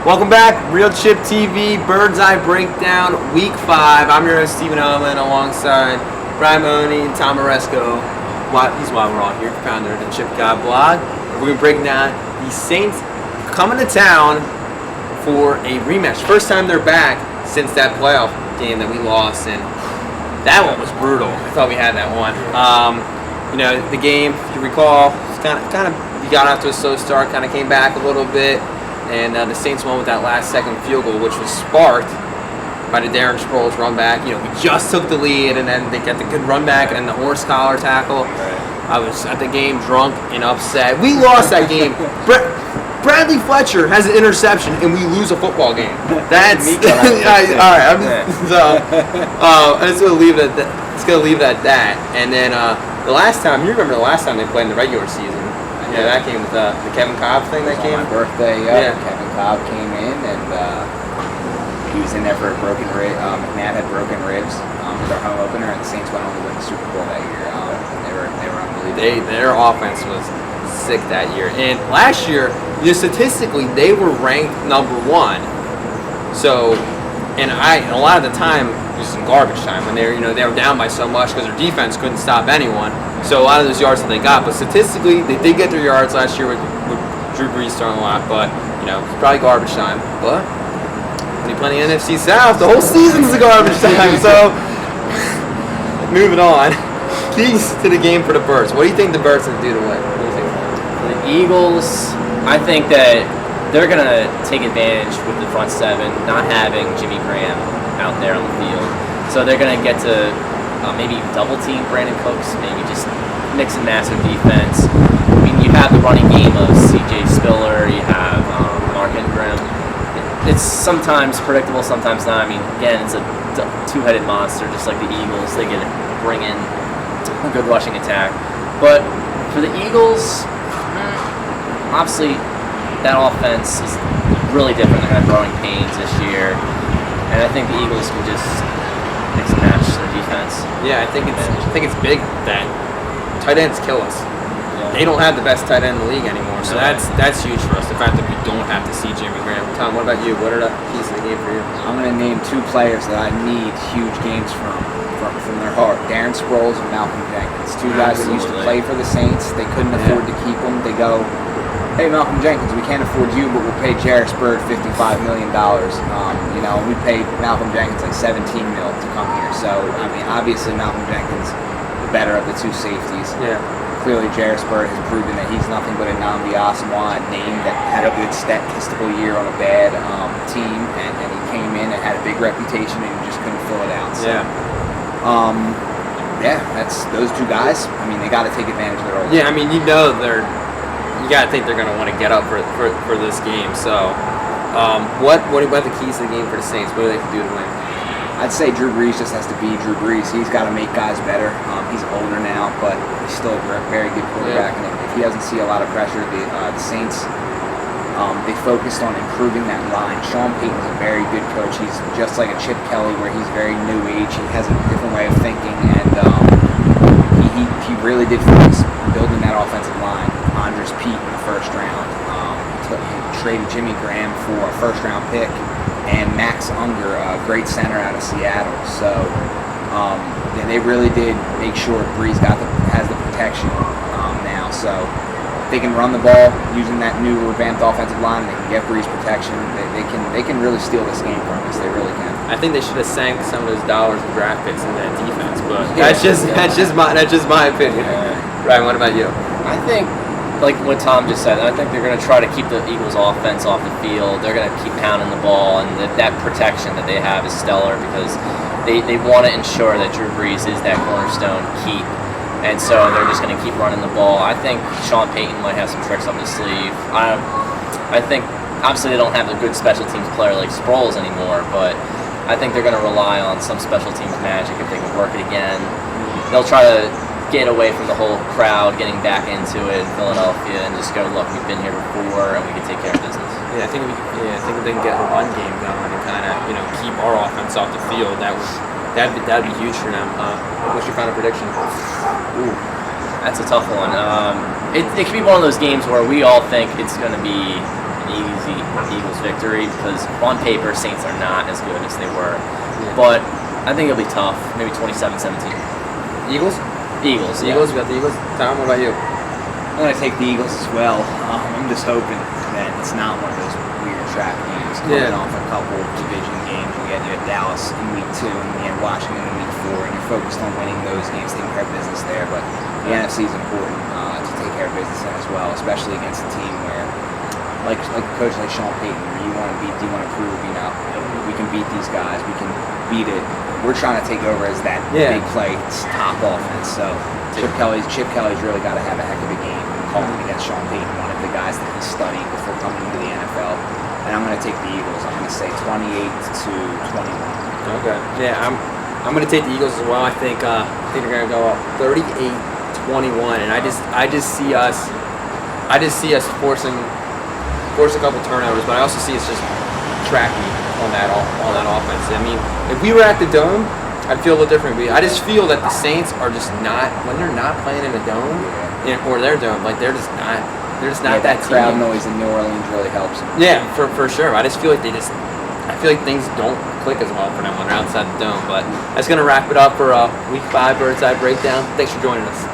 Welcome back, Real Chip TV, Bird's Eye Breakdown, Week 5. I'm your host, Stephen Oman, alongside Brian Mahoney and Tom Aresco. He's why we're all here, founder of the Chip God blog. We're going to break down the Saints coming to town for a rematch. First time they're back since that playoff game that we lost, and that one was brutal. I thought we had that one. The game, if you recall, kind of we got off to a slow start, kind of came back a little bit. And the Saints won with that last-second field goal, which was sparked by the Darren Sproles run back. We just took the lead, and then they got the good run back and then the horse collar tackle. Right. I was at the game drunk and upset. We lost that game. Bradley Fletcher has an interception, and we lose a football game. That's all right. I'm just gonna leave it at that. It's gonna leave it at that. And then the last time, you remember the last time they played in the regular season? Yeah, that game with the Kevin Cobb thing that came. On my birthday, Kevin Cobb came in, and he was in there for a broken rib. McNabb had broken ribs with our home opener, and the Saints went on to win the Super Bowl that year. They were unbelievable. Their offense was sick that year, and last year, statistically, they were ranked number 1. So, and a lot of the time, it was in garbage time when they were down by so much because their defense couldn't stop anyone. So a lot of those yards that they got, but statistically they did get their yards last year with Drew Brees throwing a lot, but it's probably garbage time. But when you play the NFC South, the whole season's a garbage time. So moving on, keys to the game for the Birds. What do you think the Birds can do to win? What do you think? For the Eagles, I think that they're gonna take advantage with the front seven, not having Jimmy Graham out there on the field. So they're gonna get to maybe double team Brandon Cooks, maybe just mix and match with defense. I mean, you have the running game of C.J. Spiller, you have Mark Ingram. It's sometimes predictable, sometimes not. I mean, again, it's a two-headed monster, just like the Eagles. They can bring in a good rushing attack. But for the Eagles, obviously, that offense is really different. They're going to have growing pains this year. And I think the Eagles can just mix and match their defense. Yeah, I think it's big that tight ends kill us. Yeah. They don't have the best tight end in the league anymore, so that's huge for us. The fact that we don't have to see Jimmy Graham. Tom, what about you? What are the keys to the game for you? I'm going to name 2 players that I need huge games from their heart: Darren Sproles and Malcolm Jenkins. 2 guys that used to play for the Saints. They couldn't afford to keep them. They go, "Hey, Malcolm Jenkins, we can't afford you, but we'll pay Jairus Byrd $55 million. We paid Malcolm Jenkins like $17 million to come here. So, I mean, obviously Malcolm Jenkins, the better of the 2 safeties. Yeah. Clearly, Jairus Byrd has proven that he's nothing but a Nnamdi Asomugha name that had a good statistical year on a bad team, and he came in and had a big reputation, and he just couldn't fill it out. So, that's those 2 guys. I mean, they got to take advantage of their own. Yeah, I mean, you gotta think they're gonna want to get up for this game. So, what about the keys to the game for the Saints? What do they have to do to win? I'd say Drew Brees just has to be Drew Brees. He's got to make guys better. He's older now, but he's still a very good quarterback. Yeah. And if he doesn't see a lot of pressure, the Saints they focused on improving that line. Sean Payton's a very good coach. He's just like a Chip Kelly, where he's very new age. He has a different way of thinking, and he really did focus on building that offensive line. Andres Pete in the first round. He traded Jimmy Graham for a first-round pick, and Max Unger, a great center out of Seattle. So they really did make sure Brees has the protection now. So if they can run the ball using that new revamped offensive line, and they can get Brees protection, they can really steal this game from us. They really can. I think they should have sank some of those dollars in draft picks in that defense, but that's just my opinion. Ryan, what about you? I think, like what Tom just said, I think they're going to try to keep the Eagles' offense off the field. They're going to keep pounding the ball, and that protection that they have is stellar because they want to ensure that Drew Brees is that cornerstone key. And so they're just going to keep running the ball. I think Sean Payton might have some tricks up his sleeve. I think, obviously, they don't have a good special teams player like Sproles anymore, but I think they're going to rely on some special teams magic if they can work it again. They'll try to get away from the whole crowd getting back into it in Philadelphia and just go, look, we've been here before and we can take care of business. I think if they can get a run game going and kind of keep our offense off the field, that'd be huge for them. What's your final prediction? Ooh, that's a tough one. It could be one of those games where we all think it's going to be an easy Eagles victory because on paper Saints are not as good as they were. Yeah. But I think it'll be tough. Maybe 27-17. Eagles? Eagles. Yeah. Eagles? We got the Eagles? Tom, what about you? I'm going to take the Eagles as well. I'm just hoping that it's not one of those weird trap games. Coming off a couple division games, you had Dallas in week 2 and you had Washington in week 4, and you're focused on winning those games, taking care of business there. But the NFC is important to take care of business in as well, especially against a team where, like a coach like Sean Payton, where you want to prove, we can beat these guys, we can beat it. We're trying to take over as that big play top offense. So Chip Kelly's really got to have a heck of a game calling against Sean Payton, one of the guys that he studied before coming into the NFL. And I'm going to take the Eagles. I'm going to say 28-21. Okay. Yeah, I'm going to take the Eagles as well. I think they're going to go up 38-21, and I just see us forcing a couple turnovers, but I also see us just tracking on that offense. I mean, if we were at the Dome, I'd feel a little differently. I just feel that the Saints are just not, when they're not playing in a dome or their dome, like they're just not that team. Crowd noise in New Orleans really helps them. Yeah, for sure. I just feel like I feel like things don't click as well for them when they're outside the dome. But that's gonna wrap it up for Week 5 Bird's Eye Breakdown. Thanks for joining us.